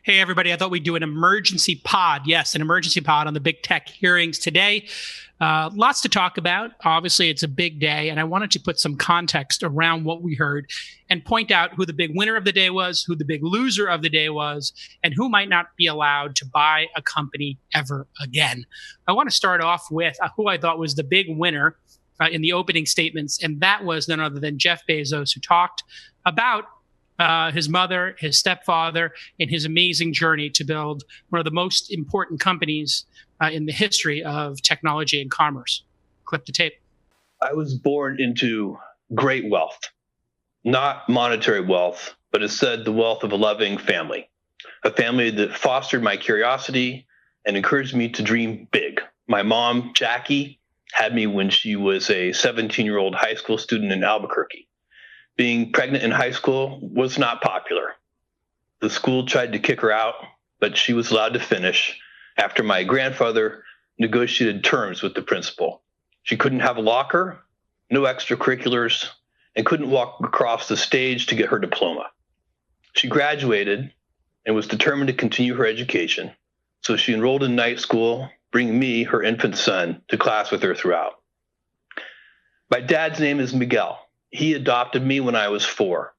Hey, everybody. I thought we'd do an emergency pod. Yes, an emergency pod on the big tech hearings today. Lots to talk about. Obviously, it's a big day, and I wanted to put some context around what we heard and point out who the big winner of the day was, who the big loser of the day was, and who might not be allowed to buy a company ever again. I want to start off with who I thought was the big winner in the opening statements, and that was none other than Jeff Bezos, who talked about his mother, his stepfather, and his amazing journey to build one of the most important companies in the history of technology and commerce. Clip the tape. I was born into great wealth, not monetary wealth, but instead the wealth of a loving family, a family that fostered my curiosity and encouraged me to dream big. My mom, Jackie, had me when she was a 17-year-old high school student in Albuquerque. Being pregnant in high school was not popular. The school tried to kick her out, but she was allowed to finish after my grandfather negotiated terms with the principal. She couldn't have a locker, no extracurriculars, and couldn't walk across the stage to get her diploma. She graduated and was determined to continue her education, so she enrolled in night school, bringing me, her infant son, to class with her throughout. My dad's name is Miguel. He adopted me when I was 4.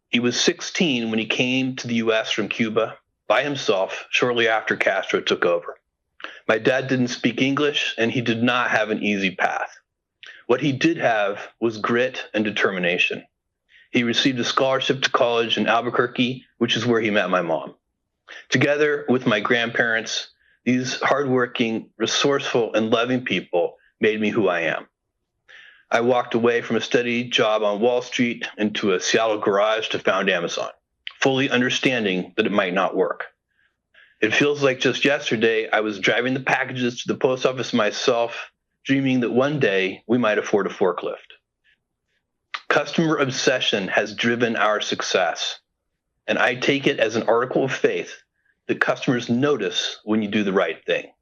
He was 16 when he came to the U.S. from Cuba by himself shortly after Castro took over. My dad didn't speak English, and he did not have an easy path. What he did have was grit and determination. He received a scholarship to college in Albuquerque, which is where he met my mom. Together with my grandparents, these hardworking, resourceful, and loving people made me who I am. I walked away from a steady job on Wall Street into a Seattle garage to found Amazon, fully understanding that it might not work. It feels like just yesterday I was driving the packages to the post office myself, dreaming that one day we might afford a forklift. Customer obsession has driven our success, and I take it as an article of faith that customers notice when you do the right thing.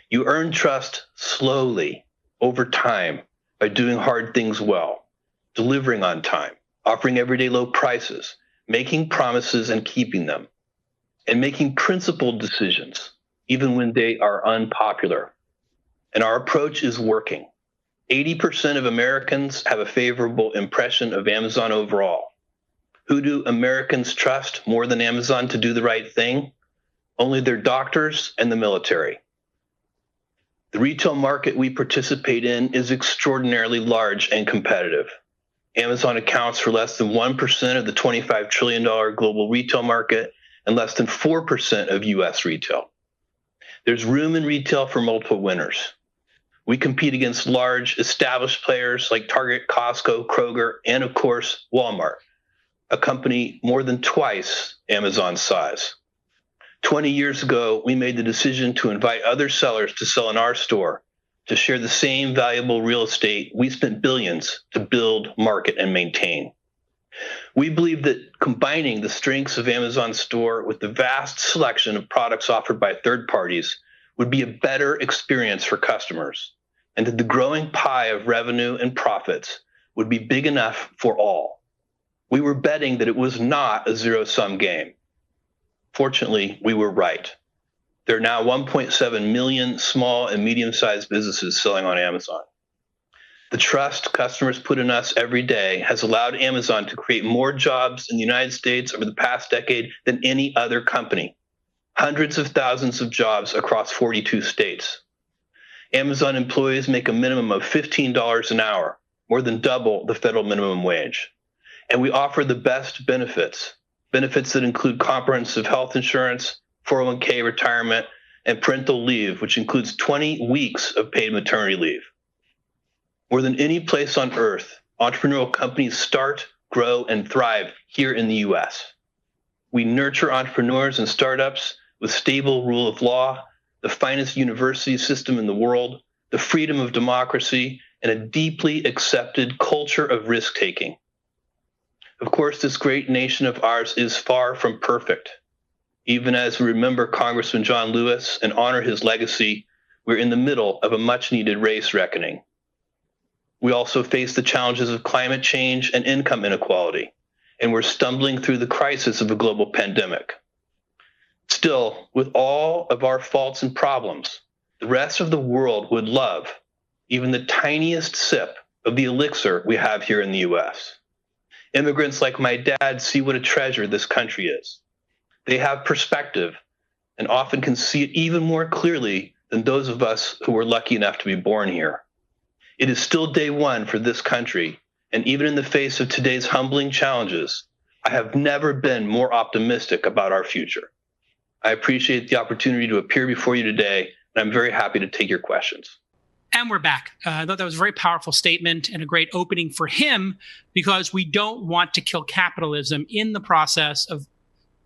You earn trust slowly over time by doing hard things well, delivering on time, offering everyday low prices, making promises and keeping them, and making principled decisions, even when they are unpopular. And our approach is working. 80% of Americans have a favorable impression of Amazon overall. Who do Americans trust more than Amazon to do the right thing? Only their doctors and the military. The retail market we participate in is extraordinarily large and competitive. Amazon accounts for less than 1% of the $25 trillion global retail market and less than 4% of U.S. retail. There's room in retail for multiple winners. We compete against large, established players like Target, Costco, Kroger, and of course, Walmart, a company more than twice Amazon's size. 20 years ago, we made the decision to invite other sellers to sell in our store, to share the same valuable real estate we spent billions to build, market, and maintain. We believe that combining the strengths of Amazon store with the vast selection of products offered by third parties would be a better experience for customers, and that the growing pie of revenue and profits would be big enough for all. We were betting that it was not a zero-sum game. Fortunately, we were right. There are now 1.7 million small and medium-sized businesses selling on Amazon. The trust customers put in us every day has allowed Amazon to create more jobs in the United States over the past decade than any other company. Hundreds of thousands of jobs across 42 states. Amazon employees make a minimum of $15 an hour, more than double the federal minimum wage. And we offer the best benefits that include comprehensive health insurance, 401k retirement, and parental leave, which includes 20 weeks of paid maternity leave. More than any place on earth, entrepreneurial companies start, grow, and thrive here in the U.S. We nurture entrepreneurs and startups with stable rule of law, the finest university system in the world, the freedom of democracy, and a deeply accepted culture of risk-taking. Of course, this great nation of ours is far from perfect. Even as we remember Congressman John Lewis and honor his legacy, we're in the middle of a much-needed race reckoning. We also face the challenges of climate change and income inequality, and we're stumbling through the crisis of a global pandemic. Still, with all of our faults and problems, the rest of the world would love even the tiniest sip of the elixir we have here in the U.S. Immigrants like my dad see what a treasure this country is. They have perspective and often can see it even more clearly than those of us who were lucky enough to be born here. It is still day one for this country, and even in the face of today's humbling challenges, I have never been more optimistic about our future. I appreciate the opportunity to appear before you today, and I'm very happy to take your questions. And we're back. I thought that was a very powerful statement and a great opening for him, because we don't want to kill capitalism in the process of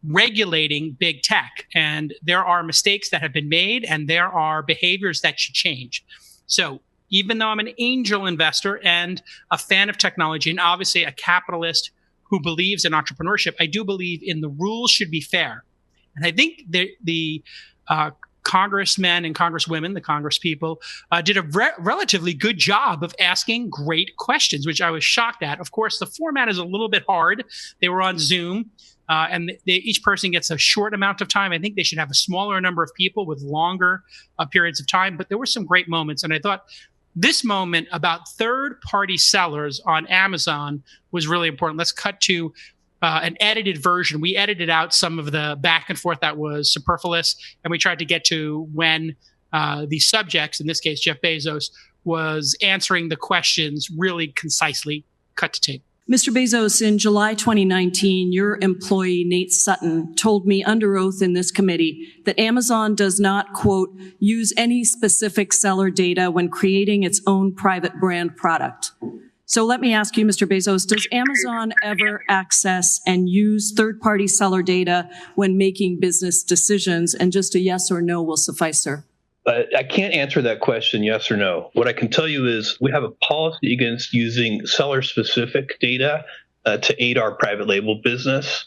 regulating big tech. And there are mistakes that have been made, and there are behaviors that should change. So even though I'm an angel investor and a fan of technology, and obviously a capitalist who believes in entrepreneurship, I do believe in the rules should be fair. And I think the congressmen and congresswomen, the congresspeople, did a relatively good job of asking great questions, which I was shocked at. Of course, the format is a little bit hard. They were on Zoom, and each person gets a short amount of time. I think they should have a smaller number of people with longer periods of time. But there were some great moments. And I thought this moment about third-party sellers on Amazon was really important. Let's cut to an edited version. We edited out some of the back and forth that was superfluous, and we tried to get to when the subjects, in this case Jeff Bezos, was answering the questions really concisely. Cut to tape. Mr. Bezos, in July 2019, your employee, Nate Sutton, told me under oath in this committee that Amazon does not, quote, use any specific seller data when creating its own private brand product. So let me ask you, Mr. Bezos, does Amazon ever access and use third-party seller data when making business decisions? And just a yes or no will suffice, sir. I can't answer that question yes or no. What I can tell you is we have a policy against using seller-specific data to aid our private label business.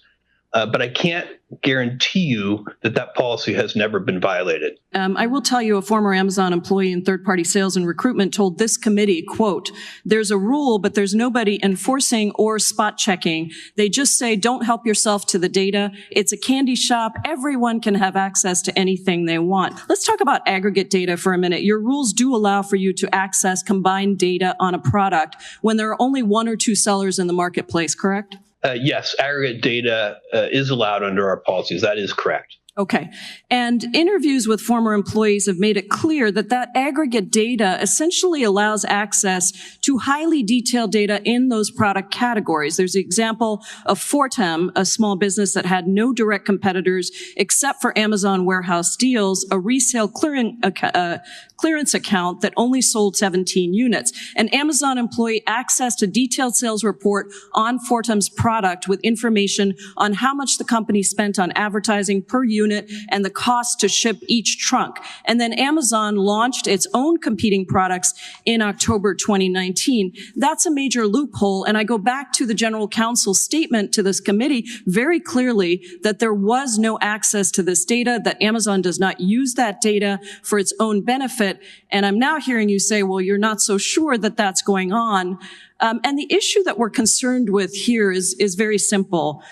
But I can't guarantee you that that policy has never been violated. I will tell you, a former Amazon employee in third-party sales and recruitment told this committee, quote, there's a rule, but there's nobody enforcing or spot checking. They just say, don't help yourself to the data. It's a candy shop. Everyone can have access to anything they want. Let's talk about aggregate data for a minute. Your rules do allow for you to access combined data on a product when there are only one or two sellers in the marketplace, correct? Yes, aggregate data is allowed under our policies. That is correct. Okay. And interviews with former employees have made it clear that that aggregate data essentially allows access to highly detailed data in those product categories. There's the example of Fortem, a small business that had no direct competitors except for Amazon Warehouse Deals, a resale clearance account that only sold 17 units. An Amazon employee accessed a detailed sales report on Fortem's product with information on how much the company spent on advertising per unit and the cost to ship each trunk. And then Amazon launched its own competing products in October 2019. That's a major loophole. And I go back to the general counsel's statement to this committee very clearly that there was no access to this data, that Amazon does not use that data for its own benefit. And I'm now hearing you say, well, you're not so sure that that's going on. And the issue that we're concerned with here is very simple.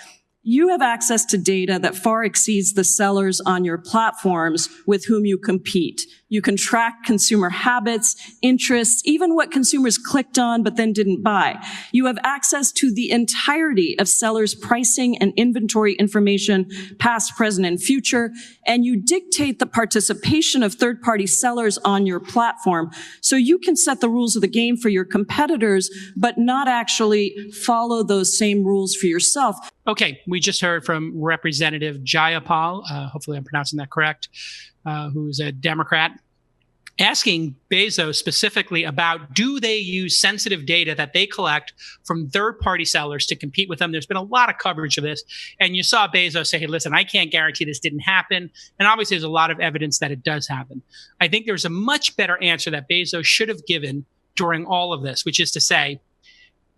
You have access to data that far exceeds the sellers on your platforms with whom you compete. You can track consumer habits, interests, even what consumers clicked on but then didn't buy. You have access to the entirety of sellers' pricing and inventory information, past, present, and future, and you dictate the participation of third-party sellers on your platform. So you can set the rules of the game for your competitors, but not actually follow those same rules for yourself. Okay, we just heard from Representative Jayapal, hopefully I'm pronouncing that correct, who's a Democrat, asking Bezos specifically about, do they use sensitive data that they collect from third-party sellers to compete with them? There's been a lot of coverage of this. And you saw Bezos say, hey, listen, I can't guarantee this didn't happen. And obviously, there's a lot of evidence that it does happen. I think there's a much better answer that Bezos should have given during all of this, which is to say,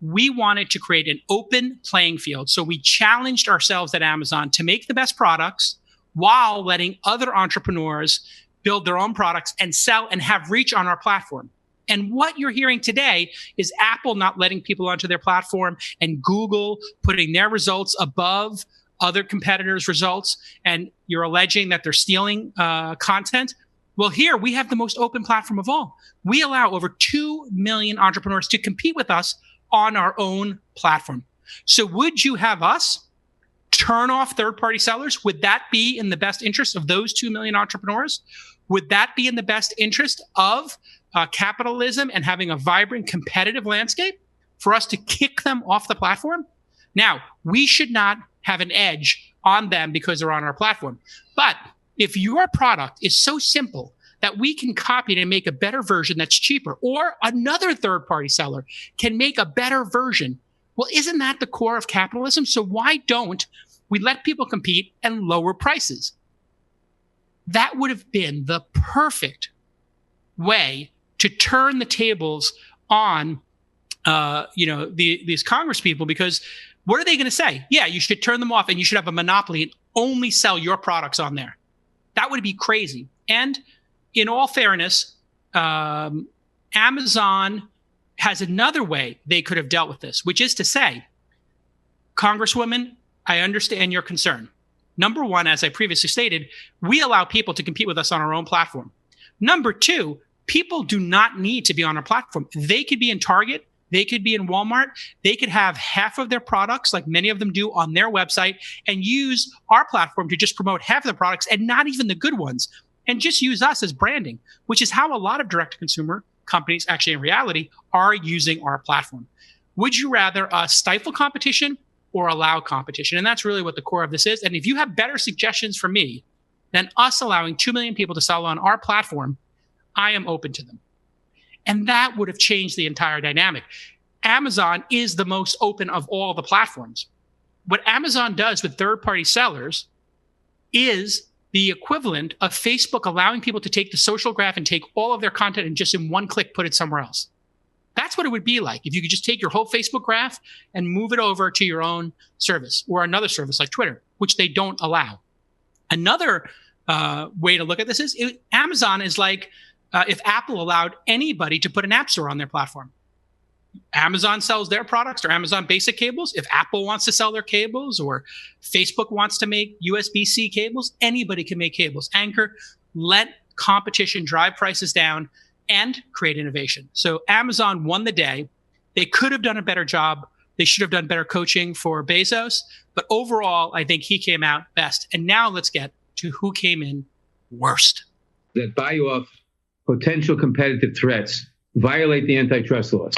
we wanted to create an open playing field. So we challenged ourselves at Amazon to make the best products while letting other entrepreneurs build their own products and sell and have reach on our platform. And what you're hearing today is Apple not letting people onto their platform and Google putting their results above other competitors' results, and you're alleging that they're stealing content. Well, here we have the most open platform of all. We allow over 2 million entrepreneurs to compete with us on our own platform. So would you have us turn off third-party sellers? Would that be in the best interest of those 2 million entrepreneurs? Would that be in the best interest of capitalism and having a vibrant competitive landscape for us to kick them off the platform? Now, we should not have an edge on them because they're on our platform. But if your product is so simple that we can copy it and make a better version that's cheaper, or another third-party seller can make a better version, well, isn't that the core of capitalism? So why don't we let people compete and lower prices? That would have been the perfect way to turn the tables on, these Congress people, because what are they going to say? Yeah, you should turn them off and you should have a monopoly and only sell your products on there. That would be crazy. And in all fairness, Amazon has another way they could have dealt with this, which is to say, Congresswoman, I understand your concern. Number one, as I previously stated, we allow people to compete with us on our own platform. Number two, people do not need to be on our platform. They could be in Target. They could be in Walmart. They could have half of their products, like many of them do, on their website and use our platform to just promote half of the products and not even the good ones, and just use us as branding, which is how a lot of direct-to-consumer companies actually in reality are using our platform. Would you rather stifle competition or allow competition? And that's really what the core of this is. And if you have better suggestions for me than us allowing 2 million people to sell on our platform, I am open to them. And that would have changed the entire dynamic. Amazon is the most open of all the platforms. What Amazon does with third-party sellers is the equivalent of Facebook allowing people to take the social graph and take all of their content and just in one click put it somewhere else. That's what it would be like if you could just take your whole Facebook graph and move it over to your own service or another service like Twitter, which they don't allow. Another way to look at this is Amazon is like if Apple allowed anybody to put an app store on their platform. Amazon sells their products or Amazon basic cables. If Apple wants to sell their cables or Facebook wants to make USB-C cables, anybody can make cables. Anchor, let competition drive prices down and create innovation. So Amazon won the day. They could have done a better job. They should have done better coaching for Bezos. But overall, I think he came out best. And now let's get to who came in worst. That buy off potential competitive threats violate the antitrust laws.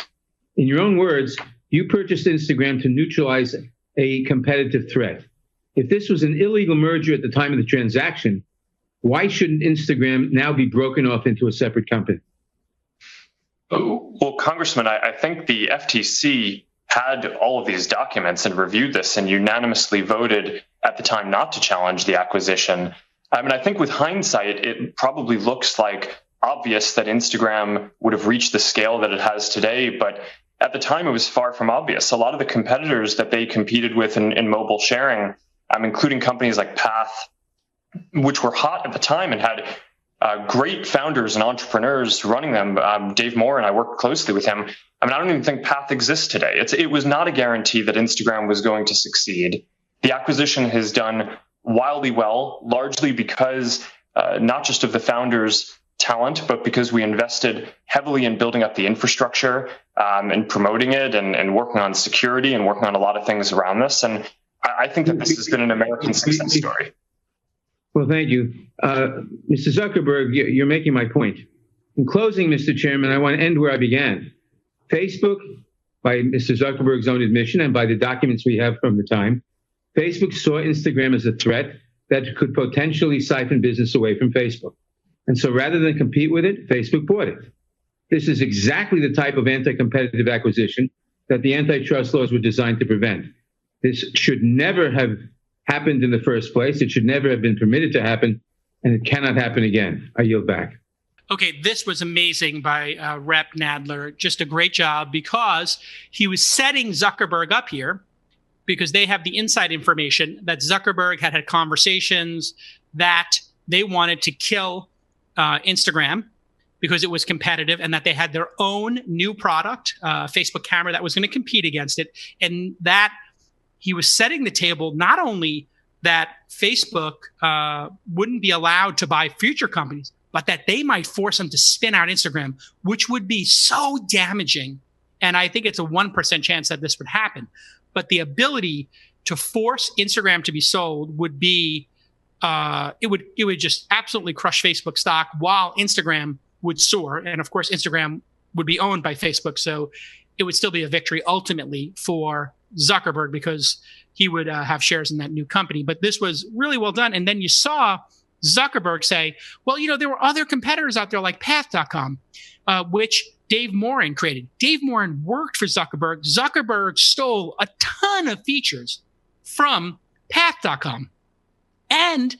In your own words, you purchased Instagram to neutralize a competitive threat. If this was an illegal merger at the time of the transaction, why shouldn't Instagram now be broken off into a separate company? Well, Congressman, I think the FTC had all of these documents and reviewed this and unanimously voted at the time not to challenge the acquisition. I mean, I think with hindsight, it probably looks like obvious that Instagram would have reached the scale that it has today, but at the time it was far from obvious. A lot of the competitors that they competed with in mobile sharing, including companies like Path, which were hot at the time and had great founders and entrepreneurs running them. Dave Moore and I worked closely with him. I don't even think Path exists today. It was not a guarantee that Instagram was going to succeed. The acquisition has done wildly well, largely because not just of the founders' talent, but because we invested heavily in building up the infrastructure and promoting it and working on security and working on a lot of things around this. And I think that this has been an American success story. Well, thank you. Mr. Zuckerberg, you're making my point. In closing, Mr. Chairman, I want to end where I began. Facebook, by Mr. Zuckerberg's own admission and by the documents we have from the time, Facebook saw Instagram as a threat that could potentially siphon business away from Facebook. And so rather than compete with it, Facebook bought it. This is exactly the type of anti-competitive acquisition that the antitrust laws were designed to prevent. This should never have happened in the first place. It should never have been permitted to happen, and it cannot happen again. I yield back. Okay, this was amazing by Rep. Nadler. Just a great job because he was setting Zuckerberg up here because they have the inside information that Zuckerberg had conversations that they wanted to kill Instagram because it was competitive and that they had their own new product, Facebook camera, that was going to compete against it. And that he was setting the table not only that Facebook wouldn't be allowed to buy future companies, but that they might force them to spin out Instagram, which would be so damaging. And I think it's a 1% chance that this would happen. But the ability to force Instagram to be sold would be, it would just absolutely crush Facebook stock while Instagram would soar. And of course, Instagram would be owned by Facebook. So it would still be a victory ultimately for Zuckerberg because he would have shares in that new company. But this was really well done. And then you saw Zuckerberg say, well, there were other competitors out there like Path.com, which Dave Morin created. Dave Morin worked for Zuckerberg. Zuckerberg stole a ton of features from Path.com. And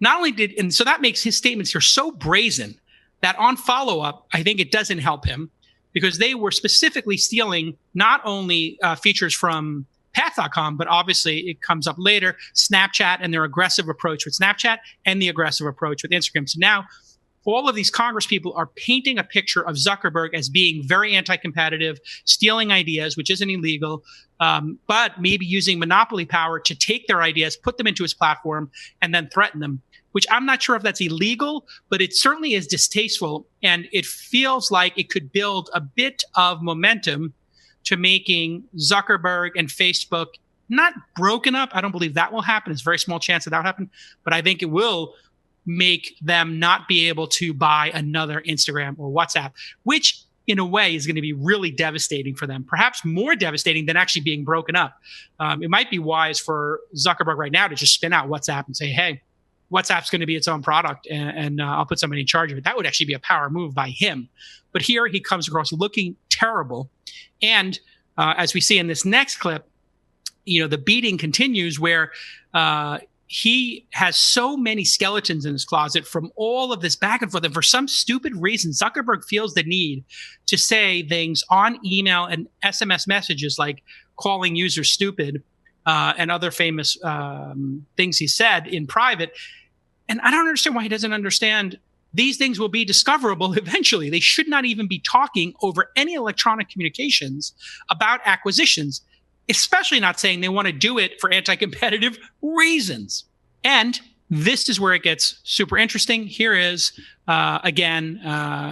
not only and so that makes his statements here so brazen that on follow-up, I think it doesn't help him because they were specifically stealing not only features from Path.com, but obviously it comes up later, Snapchat and their aggressive approach with Snapchat and the aggressive approach with Instagram. So now all of these Congress people are painting a picture of Zuckerberg as being very anti-competitive, stealing ideas, which isn't illegal, but maybe using monopoly power to take their ideas, put them into his platform, and then threaten them, which I'm not sure if that's illegal, but it certainly is distasteful. And it feels like it could build a bit of momentum to making Zuckerberg and Facebook not broken up. I don't believe that will happen. It's a very small chance that will happen, but I think it will make them not be able to buy another Instagram or WhatsApp, which in a way is going to be really devastating for them, perhaps more devastating than actually being broken up. It might be wise for Zuckerberg right now to just spin out WhatsApp and say, hey, WhatsApp's going to be its own product and I'll put somebody in charge of it. That would actually be a power move by him. But here he comes across looking terrible. And as we see in this next clip, the beating continues where he has so many skeletons in his closet from all of this back and forth. And for some stupid reason, Zuckerberg feels the need to say things on email and SMS messages like calling users stupid and other famous things he said in private. And I don't understand why he doesn't understand these things will be discoverable eventually. They should not even be talking over any electronic communications about acquisitions, especially not saying they want to do it for anti-competitive reasons. And this is where it gets super interesting. Here is, again,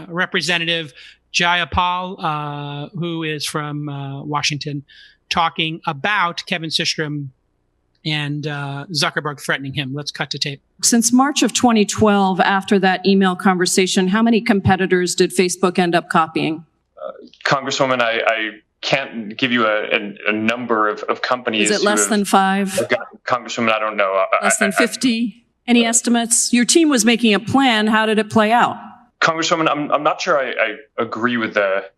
Representative Jayapal, who is from Washington, talking about Kevin Systrom and Zuckerberg threatening him. Let's cut to tape. Since March of 2012, after that email conversation, how many competitors did Facebook end up copying? Congresswoman, I can't give you a number of companies. Is it less than 5? Congresswoman, I don't know. Less than 50? Any estimates? Your team was making a plan. How did it play out? Congresswoman, I'm not sure I agree with the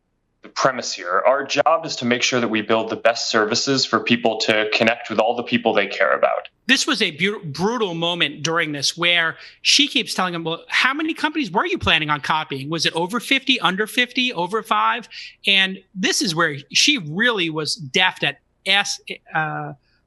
premise here. Our job is to make sure that we build the best services for people to connect with all the people they care about. This was a brutal moment during this where she keeps telling him, well, how many companies were you planning on copying? Was it over 50, under 50, over 5? And this is where she really was deft at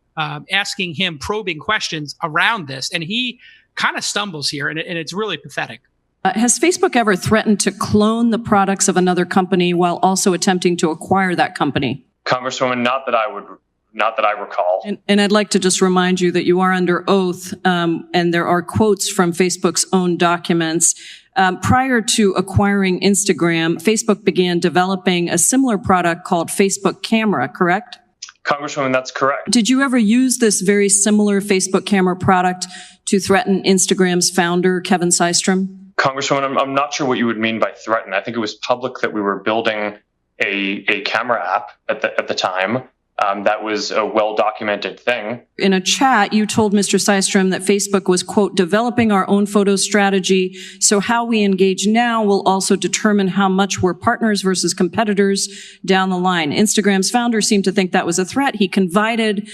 asking him probing questions around this. And he kind of stumbles here, and it's really pathetic. Has Facebook ever threatened to clone the products of another company while also attempting to acquire that company? Congresswoman, not that I recall. And I'd like to just remind you that you are under oath, and there are quotes from Facebook's own documents. Prior to acquiring Instagram, Facebook began developing a similar product called Facebook Camera, correct? Congresswoman, that's correct. Did you ever use this very similar Facebook Camera product to threaten Instagram's founder, Kevin Systrom? Congresswoman, I'm not sure what you would mean by threaten. I think it was public that we were building a camera app at the time. That was a well-documented thing. In a chat, you told Mr. Systrom that Facebook was, quote, developing our own photo strategy, so how we engage now will also determine how much we're partners versus competitors down the line. Instagram's founder seemed to think that was a threat. He confided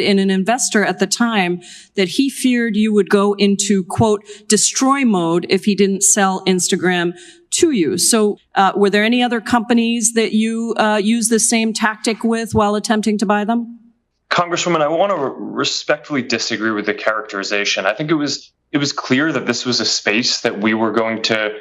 in an investor at the time that he feared you would go into, quote, destroy mode if he didn't sell Instagram to you. So were there any other companies that you used the same tactic with while attempting to buy them? Congresswoman, I want to respectfully disagree with the characterization. I think it was clear that this was a space that we were going to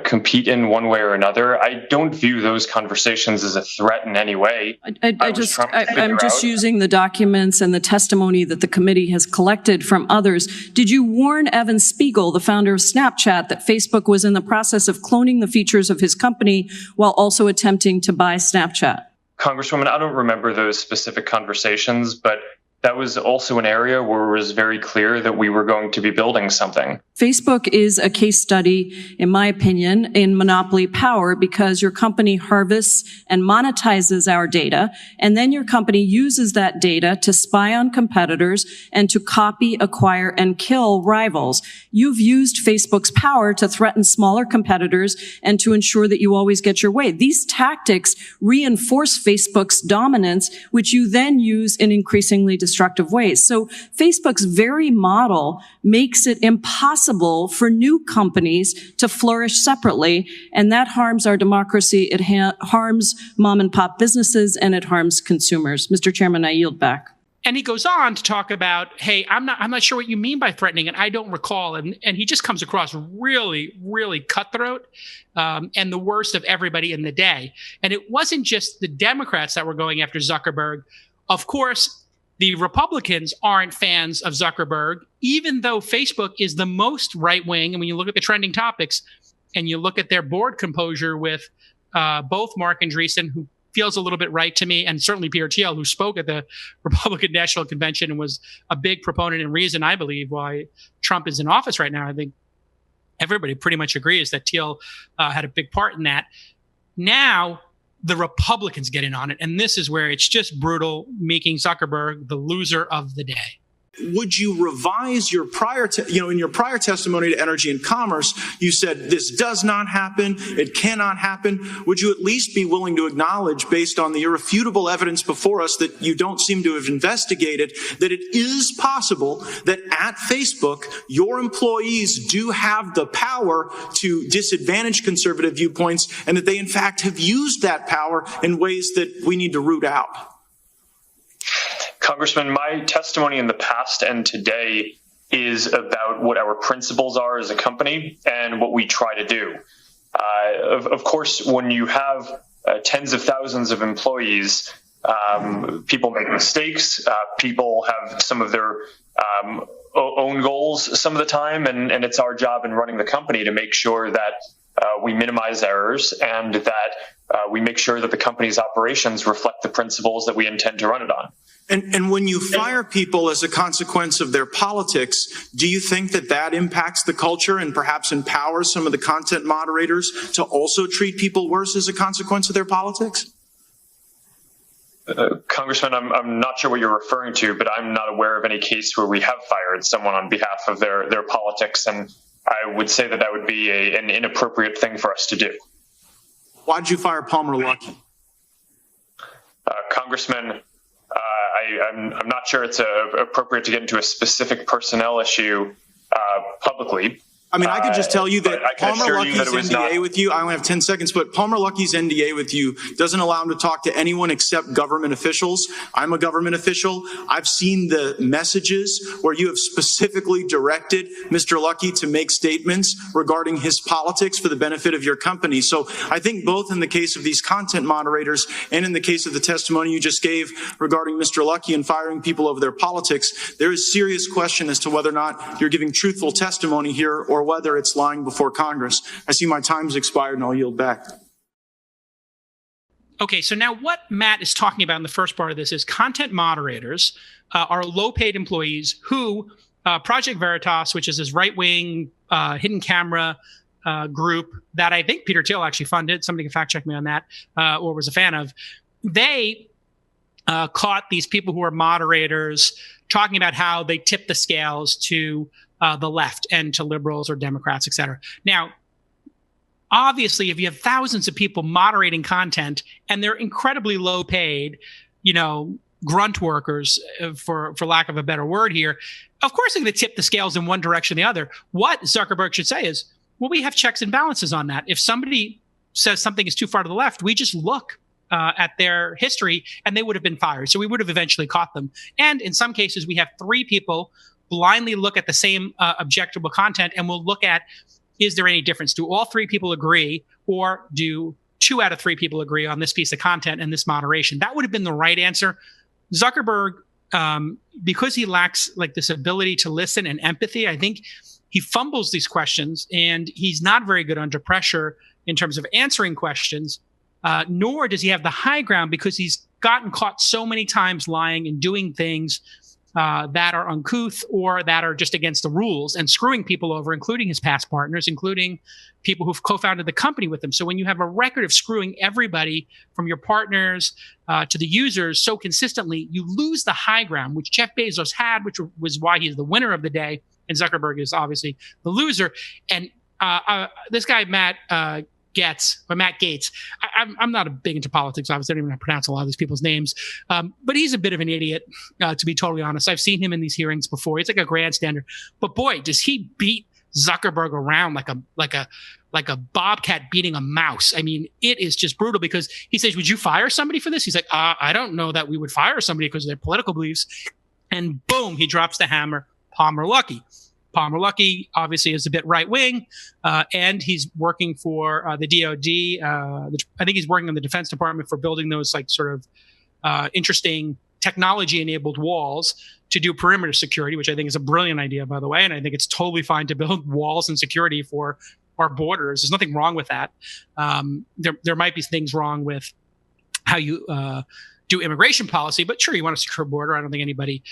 compete in one way or another. I don't view those conversations as a threat in any way. I'm just using the documents and the testimony that the committee has collected from others. Did you warn Evan Spiegel, the founder of Snapchat, that Facebook was in the process of cloning the features of his company while also attempting to buy Snapchat? Congresswoman, I don't remember those specific conversations, but that was also an area where it was very clear that we were going to be building something. Facebook is a case study, in my opinion, in monopoly power because your company harvests and monetizes our data, and then your company uses that data to spy on competitors and to copy, acquire, and kill rivals. You've used Facebook's power to threaten smaller competitors and to ensure that you always get your way. These tactics reinforce Facebook's dominance, which you then use in increasingly destructive ways. So Facebook's very model makes it impossible for new companies to flourish separately, and that harms our democracy. It harms mom and pop businesses, and it harms consumers. Mr. Chairman, I yield back. And he goes on to talk about, hey, I'm not sure what you mean by threatening, and I don't recall. And he just comes across really, really cutthroat and the worst of everybody in the day. And it wasn't just the Democrats that were going after Zuckerberg. Of course, the Republicans aren't fans of Zuckerberg, even though Facebook is the most right-wing. And when you look at the trending topics and you look at their board composure with both Mark Andreessen, who feels a little bit right to me, and certainly Peter Thiel, who spoke at the Republican National Convention and was a big proponent and reason, I believe, why Trump is in office right now. I think everybody pretty much agrees that Thiel had a big part in that. Now, the Republicans get in on it. And this is where it's just brutal, making Zuckerberg the loser of the day. Would you revise your in your prior testimony to Energy and Commerce, you said this does not happen, it cannot happen. Would you at least be willing to acknowledge, based on the irrefutable evidence before us that you don't seem to have investigated, that it is possible that at Facebook, your employees do have the power to disadvantage conservative viewpoints, and that they in fact have used that power in ways that we need to root out? Congressman, my testimony in the past and today is about what our principles are as a company and what we try to do. Of course, when you have tens of thousands of employees, people make mistakes. People have some of their own goals some of the time, and it's our job in running the company to make sure that we minimize errors and that we make sure that the company's operations reflect the principles that we intend to run it on. And when you fire people as a consequence of their politics, do you think that that impacts the culture and perhaps empowers some of the content moderators to also treat people worse as a consequence of their politics? Congressman, I'm not sure what you're referring to, but I'm not aware of any case where we have fired someone on behalf of their politics, and I would say that would be an inappropriate thing for us to do. Why did you fire Palmer Luckey? Congressman, I'm not sure it's appropriate to get into a specific personnel issue publicly. I mean, I could just tell you that Palmer Luckey's NDA with you, I only have 10 seconds, but Palmer Luckey's NDA with you doesn't allow him to talk to anyone except government officials. I'm a government official. I've seen the messages where you have specifically directed Mr. Luckey to make statements regarding his politics for the benefit of your company. So I think both in the case of these content moderators and in the case of the testimony you just gave regarding Mr. Luckey and firing people over their politics, there is serious question as to whether or not you're giving truthful testimony here or whether it's lying before Congress. I see my time's expired and I'll yield back. Okay, so now what Matt is talking about in the first part of this is content moderators are low-paid employees who Project Veritas, which is this right-wing hidden camera group that I think Peter Thiel actually funded, somebody can fact check me on that, or was a fan of, they caught these people who are moderators talking about how they tip the scales to the left and to liberals or Democrats, et cetera. Now, obviously, if you have thousands of people moderating content and they're incredibly low paid, grunt workers, for lack of a better word here, of course they're going to tip the scales in one direction or the other. What Zuckerberg should say is, well, we have checks and balances on that. If somebody says something is too far to the left, we just look at their history and they would have been fired. So we would have eventually caught them. And in some cases, we have 3 people blindly look at the same objectionable content, and we'll look at is there any difference? Do all three people agree, or do 2 out of 3 people agree on this piece of content and this moderation? That would have been the right answer. Zuckerberg, because he lacks like this ability to listen and empathy, I think he fumbles these questions, and he's not very good under pressure in terms of answering questions, nor does he have the high ground because he's gotten caught so many times lying and doing things that are uncouth or that are just against the rules and screwing people over, including his past partners, including people who've co-founded the company with him. So when you have a record of screwing everybody from your partners to the users so consistently, you lose the high ground, which Jeff Bezos had, which was why he's the winner of the day. And Zuckerberg is obviously the loser. And this guy, Matt Gaetz. I'm not big into politics. Obviously, I don't even pronounce a lot of these people's names. But he's a bit of an idiot, to be totally honest. I've seen him in these hearings before. He's like a grandstander. But boy, does he beat Zuckerberg around like a bobcat beating a mouse. I mean, it is just brutal because he says, "Would you fire somebody for this?" He's like, "I don't know that we would fire somebody because of their political beliefs." And boom, he drops the hammer. Palmer Luckey. Palmer Luckey obviously is a bit right wing, and he's working for the DoD. I think he's working on the Defense Department for building those like sort of interesting technology-enabled walls to do perimeter security, which I think is a brilliant idea, by the way. And I think it's totally fine to build walls and security for our borders. There's nothing wrong with that. There might be things wrong with how you do immigration policy, but sure, you want a secure border. I don't think anybody,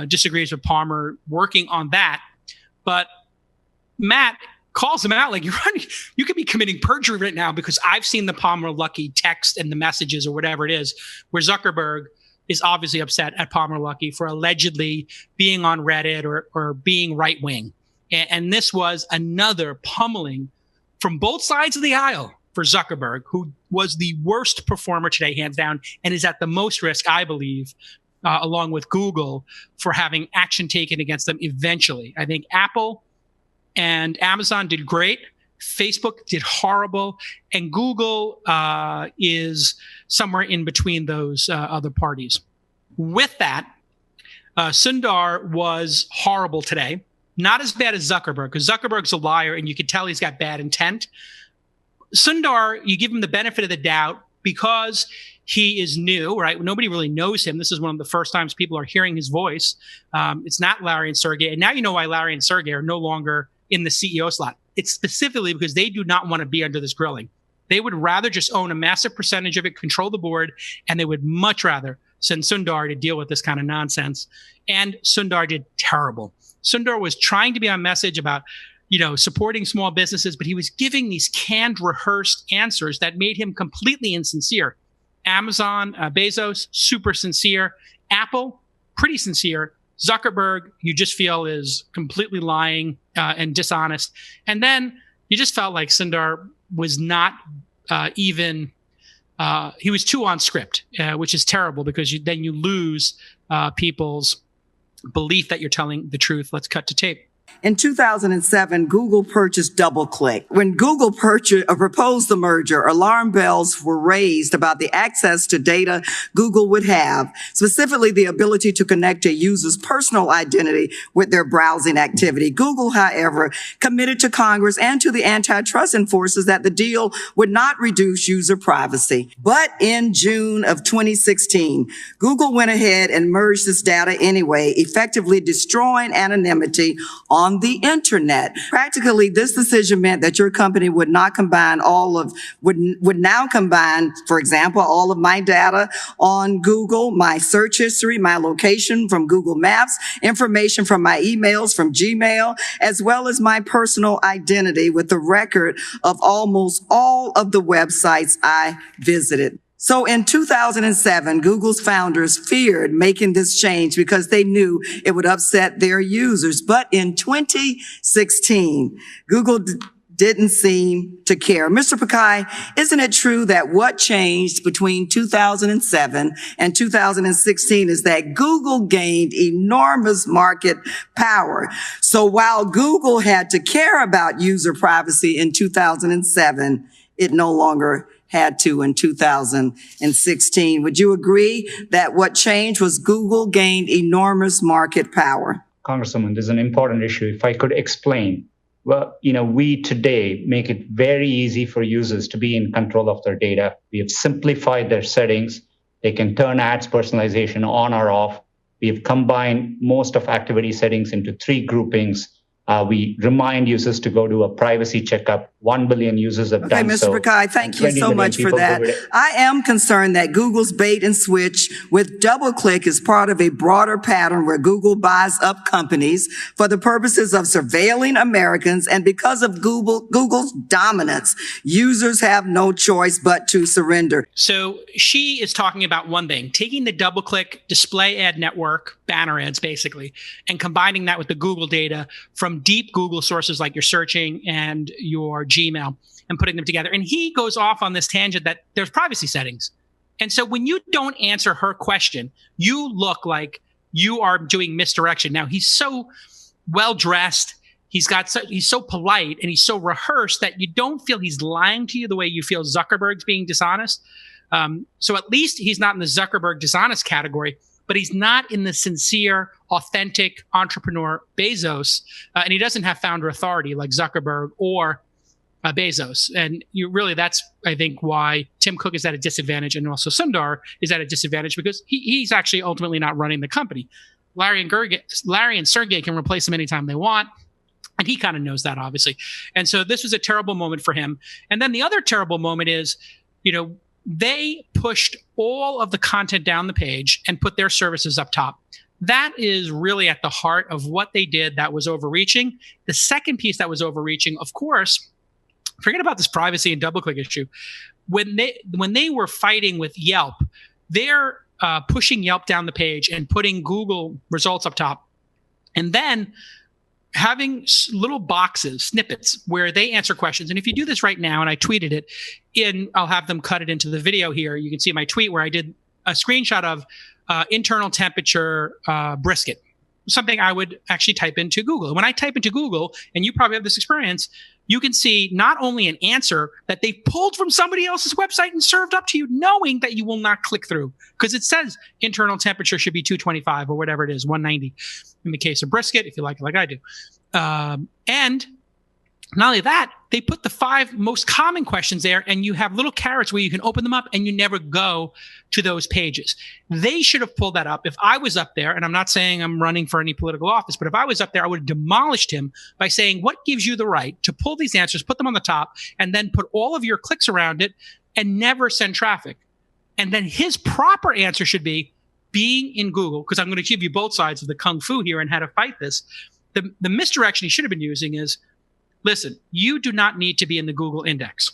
disagrees with Palmer working on that. But Matt calls him out like, you could be committing perjury right now because I've seen the Palmer Luckey text and the messages or whatever it is, where Zuckerberg is obviously upset at Palmer Luckey for allegedly being on Reddit or being right wing. And this was another pummeling from both sides of the aisle for Zuckerberg, who was the worst performer today, hands down, and is at the most risk, I believe, along with Google, for having action taken against them eventually. I think Apple and Amazon did great. Facebook did horrible. And Google is somewhere in between those other parties. With that, Sundar was horrible today. Not as bad as Zuckerberg, because Zuckerberg's a liar and you can tell he's got bad intent. Sundar, you give him the benefit of the doubt because he is new, right? Nobody really knows him. This is one of the first times people are hearing his voice. It's not Larry and Sergey. And now you know why Larry and Sergey are no longer in the CEO slot. It's specifically because they do not want to be under this grilling. They would rather just own a massive percentage of it, control the board, and they would much rather send Sundar to deal with this kind of nonsense. And Sundar did terrible. Sundar was trying to be on message about supporting small businesses, but he was giving these canned, rehearsed answers that made him completely insincere. Amazon, Bezos, super sincere. Apple, pretty sincere. Zuckerberg, you just feel is completely lying and dishonest. And then you just felt like Sundar was not he was too on script, which is terrible because then you lose people's belief that you're telling the truth. Let's cut to tape. In 2007, Google purchased DoubleClick. When Google proposed the merger, alarm bells were raised about the access to data Google would have, specifically the ability to connect a user's personal identity with their browsing activity. Google, however, committed to Congress and to the antitrust enforcers that the deal would not reduce user privacy. But in June of 2016, Google went ahead and merged this data anyway, effectively destroying anonymity on the internet. Practically, this decision meant that your company would not combine would now combine, for example, all of my data on Google, my search history, my location from Google Maps, information from my emails from Gmail, as well as my personal identity with the record of almost all of the websites I visited. So in 2007, Google's founders feared making this change because they knew it would upset their users. But in 2016, Google didn't seem to care. Mr. Pichai, isn't it true that what changed between 2007 and 2016 is that Google gained enormous market power? So while Google had to care about user privacy in 2007, it no longer had to in 2016. Would you agree that what changed was Google gained enormous market power? Congresswoman, this is an important issue. If I could explain, well, we today make it very easy for users to be in control of their data. We have simplified their settings. They can turn ads personalization on or off. We have combined most of activity settings into 3 groupings. We remind users to go do a privacy checkup. 1 billion users have done so. Okay, Mr. Pichai, thank you so much for that. I am concerned that Google's bait and switch with DoubleClick is part of a broader pattern where Google buys up companies for the purposes of surveilling Americans. And because of Google's dominance, users have no choice but to surrender. So she is talking about one thing, taking the DoubleClick display ad network, banner ads basically, and combining that with the Google data from deep Google sources like your searching and your Gmail and putting them together. And he goes off on this tangent that there's privacy settings. And so when you don't answer her question, you look like you are doing misdirection. Now, he's so well dressed. He's so polite and he's so rehearsed that you don't feel he's lying to you the way you feel Zuckerberg's being dishonest. So at least he's not in the Zuckerberg dishonest category, but he's not in the sincere, authentic entrepreneur Bezos. And he doesn't have founder authority like Zuckerberg or Bezos. And that's, I think, why Tim Cook is at a disadvantage and also Sundar is at a disadvantage because he's actually ultimately not running the company. Larry and Sergey can replace him anytime they want. And he kind of knows that, obviously. And so this was a terrible moment for him. And then the other terrible moment is, they pushed all of the content down the page and put their services up top. That is really at the heart of what they did that was overreaching. The second piece that was overreaching, of course, forget about this privacy and DoubleClick issue. When they were fighting with Yelp, they're pushing Yelp down the page and putting Google results up top. And then having little boxes, snippets, where they answer questions. And if you do this right now, and I tweeted it, I'll have them cut it into the video here. You can see my tweet where I did a screenshot of internal temperature brisket, something I would actually type into Google. When I type into Google, and you probably have this experience, you can see not only an answer that they pulled from somebody else's website and served up to you, knowing that you will not click through because it says internal temperature should be 225 or whatever it is, 190 in the case of brisket, if you like it like I do. And not only that, they put the 5 most common questions there, and you have little carrots where you can open them up and you never go to those pages. They should have pulled that up. If I was up there, and I'm not saying I'm running for any political office, but if I was up there, I would have demolished him by saying, what gives you the right to pull these answers, put them on the top, and then put all of your clicks around it and never send traffic? And then his proper answer should be being in Google, because I'm going to give you both sides of the kung fu here and how to fight this. The misdirection he should have been using is, listen, you do not need to be in the Google index.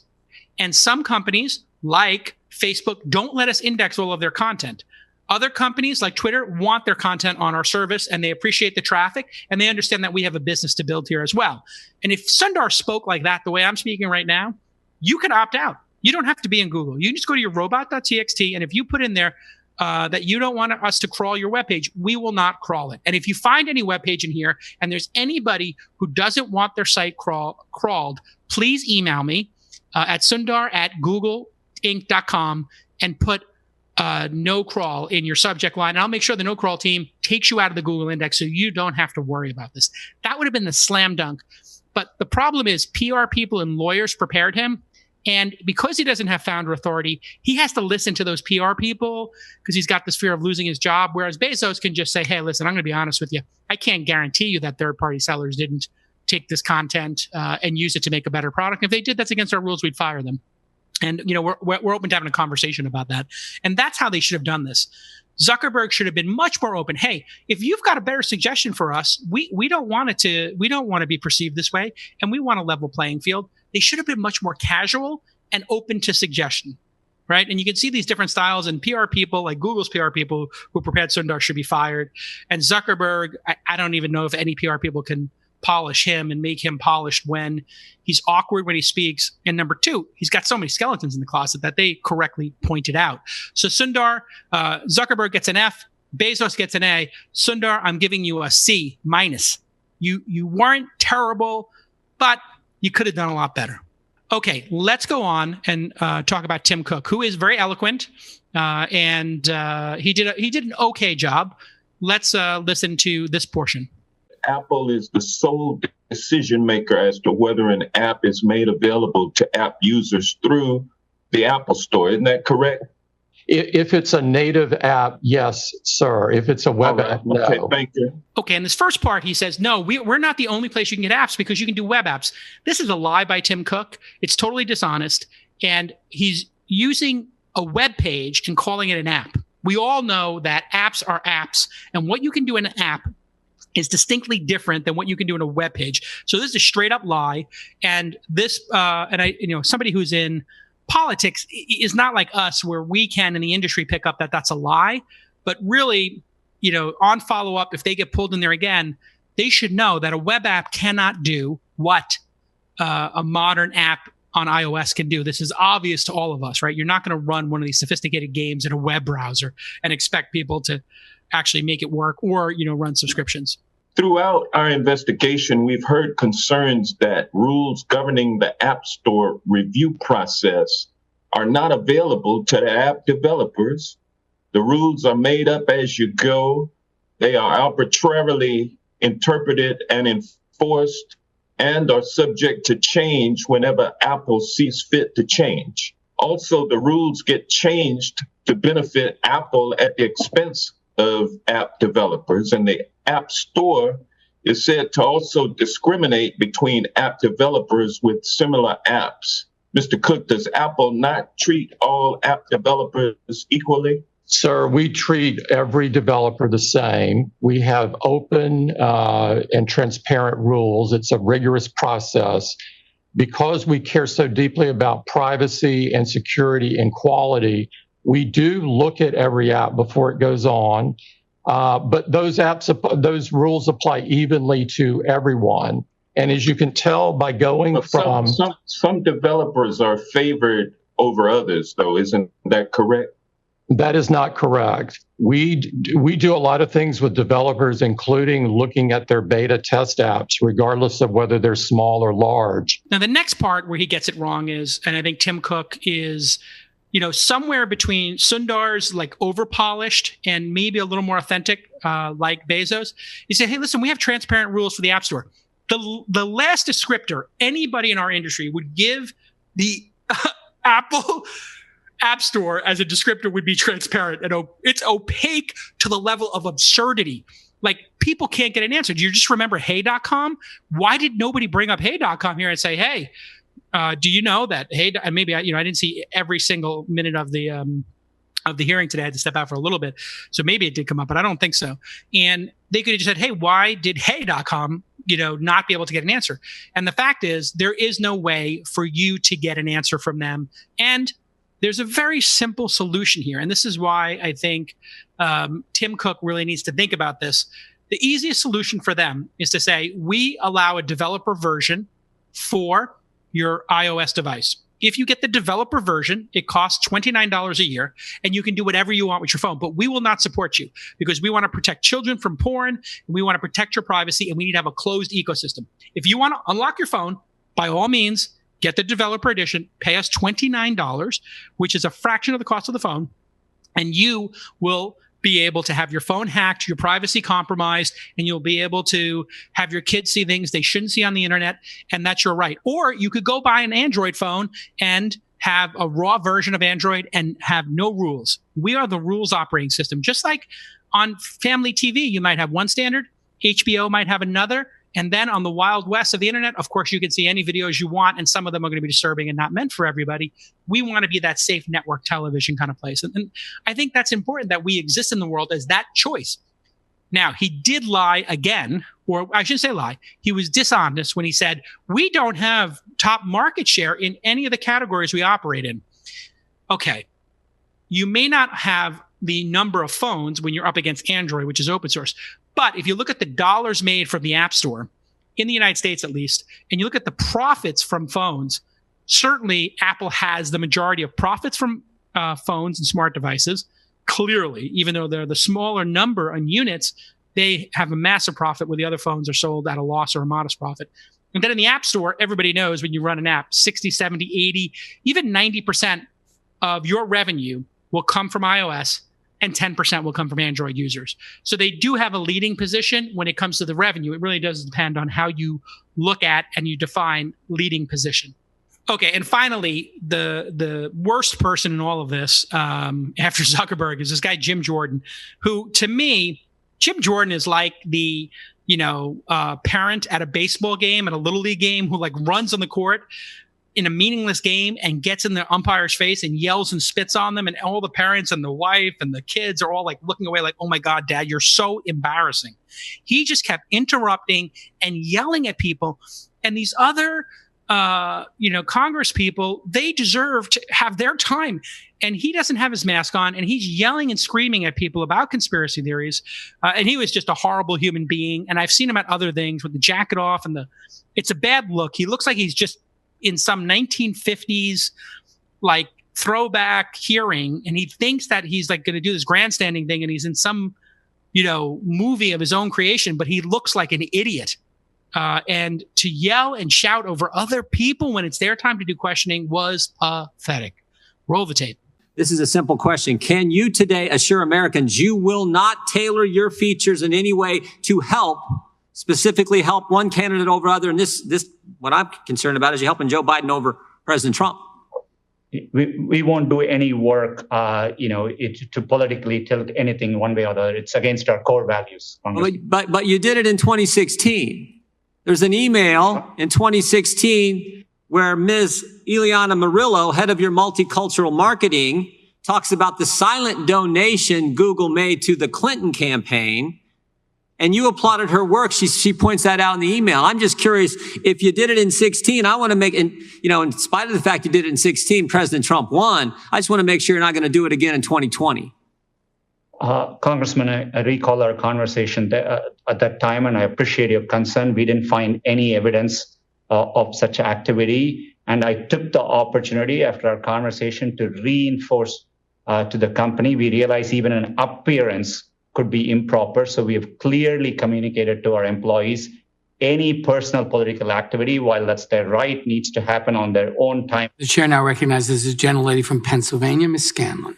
And some companies like Facebook don't let us index all of their content. Other companies like Twitter want their content on our service and they appreciate the traffic and they understand that we have a business to build here as well. And if Sundar spoke like that, the way I'm speaking right now, you can opt out. You don't have to be in Google. You can just go to your robot.txt, and if you put in there that you don't want us to crawl your webpage, we will not crawl it. And if you find any webpage in here and there's anybody who doesn't want their site crawled, please email me at sundar@googleinc.com and put no crawl in your subject line. And I'll make sure the no crawl team takes you out of the Google index so you don't have to worry about this. That would have been the slam dunk. But the problem is PR people and lawyers prepared him. And because he doesn't have founder authority, he has to listen to those PR people because he's got this fear of losing his job. Whereas Bezos can just say, hey, listen, I'm going to be honest with you. I can't guarantee you that third-party sellers didn't take this content and use it to make a better product. If they did, that's against our rules. We'd fire them. And, we're open to having a conversation about that. And that's how they should have done this. Zuckerberg should have been much more open. Hey, if you've got a better suggestion for us, we don't want to be perceived this way, and we want a level playing field. They should have been much more casual and open to suggestion, right? And you can see these different styles, and PR people, like Google's PR people who prepared Sundar, should be fired. And Zuckerberg, I don't even know if any PR people can polish him and make him polished when he's awkward when he speaks. And number 2, he's got so many skeletons in the closet that they correctly pointed out. So Sundar, Zuckerberg gets an F, Bezos gets an A. Sundar, I'm giving you a C-. You weren't terrible, but you could have done a lot better. Okay, let's go on and talk about Tim Cook, who is very eloquent, and he did an okay job. Let's listen to this portion. Apple is the sole decision maker as to whether an app is made available to app users through the Apple Store. Isn't that correct? If it's a native app, yes, sir. If it's a web app, no. Okay, thank you. Okay, in this first part, he says, no, we're not the only place you can get apps because you can do web apps. This is a lie by Tim Cook. It's totally dishonest. And he's using a web page and calling it an app. We all know that apps are apps, and what you can do in an app is distinctly different than what you can do in a web page. So this is a straight up lie. And this, somebody who's in politics is not like us where we can in the industry pick up that that's a lie, but really, on follow up, if they get pulled in there again, they should know that a web app cannot do what a modern app on iOS can do. This is obvious to all of us, right? You're not going to run one of these sophisticated games in a web browser and expect people to actually make it work or, run subscriptions. Throughout our investigation, we've heard concerns that rules governing the App Store review process are not available to the app developers. The rules are made up as you go. They are arbitrarily interpreted and enforced and are subject to change whenever Apple sees fit to change. Also, the rules get changed to benefit Apple at the expense of app developers, and the App Store is said to also discriminate between app developers with similar apps. Mr. Cook, does Apple not treat all app developers equally? Sir, we treat every developer the same. We have open and transparent rules. It's a rigorous process. Because we care so deeply about privacy and security and quality, we do look at every app before it goes on, but those rules apply evenly to everyone. And as you can tell by going from some developers are favored over others, though, isn't that correct? That is not correct. We do a lot of things with developers, including looking at their beta test apps, regardless of whether they're small or large. Now, the next part where he gets it wrong is, and I think Tim Cook is, somewhere between Sundar's like over-polished and maybe a little more authentic, like Bezos. He said, hey, listen, we have transparent rules for the App Store. The last descriptor anybody in our industry would give the Apple App Store as a descriptor would be transparent. And it's opaque to the level of absurdity. Like, people can't get an answer. Do you just remember hey.com? Why did nobody bring up hey.com here and say, hey, do you know that hey, and maybe I didn't see every single minute of the hearing today. I had to step out for a little bit. So maybe it did come up, but I don't think so. And they could have just said, hey, why did hey.com, not be able to get an answer? And the fact is, there is no way for you to get an answer from them. And there's a very simple solution here. And this is why I think Tim Cook really needs to think about this. The easiest solution for them is to say, we allow a developer version for your iOS device. If you get the developer version, it costs $29 a year, and you can do whatever you want with your phone. But we will not support you because we want to protect children from porn, and we want to protect your privacy, and we need to have a closed ecosystem. If you want to unlock your phone, by all means, get the developer edition, pay us $29, which is a fraction of the cost of the phone, and you will be able to have your phone hacked, your privacy compromised, and you'll be able to have your kids see things they shouldn't see on the internet, and that's your right. Or you could go buy an Android phone and have a raw version of Android and have no rules. We are the rules operating system. Just like on family TV, you might have one standard, HBO might have another, and then on the Wild West of the internet, of course, you can see any videos you want, and some of them are going to be disturbing and not meant for everybody. We want to be that safe network television kind of place. And I think that's important that we exist in the world as that choice. Now, he did lie again, or I shouldn't say lie. He was dishonest when he said, we don't have top market share in any of the categories we operate in. Okay, you may not have the number of phones when you're up against Android, which is open source. But if you look at the dollars made from the App Store, in the United States at least, and you look at the profits from phones, certainly Apple has the majority of profits from phones and smart devices. Clearly, even though they're the smaller number on units, they have a massive profit where the other phones are sold at a loss or a modest profit. And then in the App Store, everybody knows when you run an app, 60, 70, 80, even 90% of your revenue will come from iOS. and 10% will come from Android users. So they do have a leading position when it comes to the revenue. It really does depend on how you look at and you define leading position. Okay, and finally, the worst person in all of this after Zuckerberg is this guy, Jim Jordan, who to me, Jim Jordan is like the parent at a baseball game, at a little league game, who like runs on the court in a meaningless game and gets in the umpire's face and yells and spits on them. And all the parents and the wife and the kids are all like looking away like, oh my God, Dad, you're so embarrassing. He just kept interrupting and yelling at people. And these other, Congress people, they deserve to have their time. And he doesn't have his mask on, and he's yelling and screaming at people about conspiracy theories. And he was just a horrible human being. And I've seen him at other things with the jacket off and it's a bad look. He looks like he's just in some 1950s, like throwback hearing. And he thinks that he's like going to do this grandstanding thing. And he's in some, movie of his own creation, but he looks like an idiot. And to yell and shout over other people when it's their time to do questioning was pathetic. Roll the tape. This is a simple question. Can you today assure Americans you will not tailor your features in any way to specifically help one candidate over other? And this, what I'm concerned about is you helping Joe Biden over President Trump. We won't do any work, to politically tilt anything one way or the other. It's against our core values. But you did it in 2016. There's an email in 2016 where Ms. Ileana Murillo, head of your multicultural marketing, talks about the silent donation Google made to the Clinton campaign. And you applauded her work. She points that out in the email. I'm just curious, if you did it in 16, I want to make, in spite of the fact you did it in 16, President Trump won. I just want to make sure you're not going to do it again in 2020. Congressman, I recall our conversation at that time, and I appreciate your concern. We didn't find any evidence of such activity. And I took the opportunity after our conversation to reinforce to the company. We realized even an appearance could be improper. So we have clearly communicated to our employees any personal political activity, while that's their right, needs to happen on their own time. The chair now recognizes the gentlelady from Pennsylvania, Ms. Scanlon.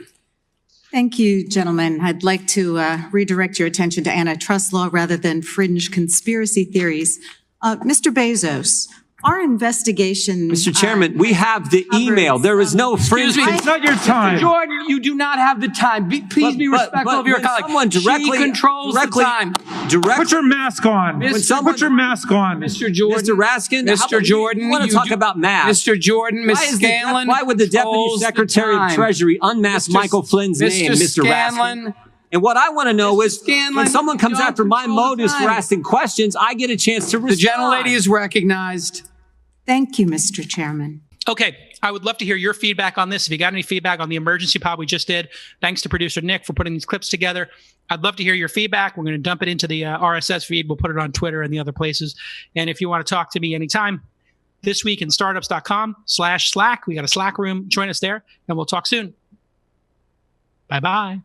Thank you, gentlemen. I'd like to redirect your attention to antitrust law rather than fringe conspiracy theories. Mr. Bezos, our investigation... Mr. Chairman, we have the email. There is no fringe... Excuse me, it's not your time. Jordan, you do not have the time. Please be respectful of your colleague. Someone directly... She controls the time. Put your mask on. Put your mask on. Mr. Jordan. Mr. Raskin. Mr. Jordan. You want to talk about masks. Mr. Jordan, Ms. Scanlon. Why would the Deputy Secretary of Treasury unmask Michael Flynn's name, Mr. Raskin? And what I want to know is, when someone comes after my motives for asking questions, I get a chance to respond. The gentlelady is recognized. Thank you, Mr. Chairman. Okay, I would love to hear your feedback on this. If you got any feedback on the emergency pod we just did, thanks to producer Nick for putting these clips together. I'd love to hear your feedback. We're going to dump it into the RSS feed. We'll put it on Twitter and the other places. And if you want to talk to me anytime, thisweekinstartups.com/Slack. We got a Slack room. Join us there, and we'll talk soon. Bye-bye.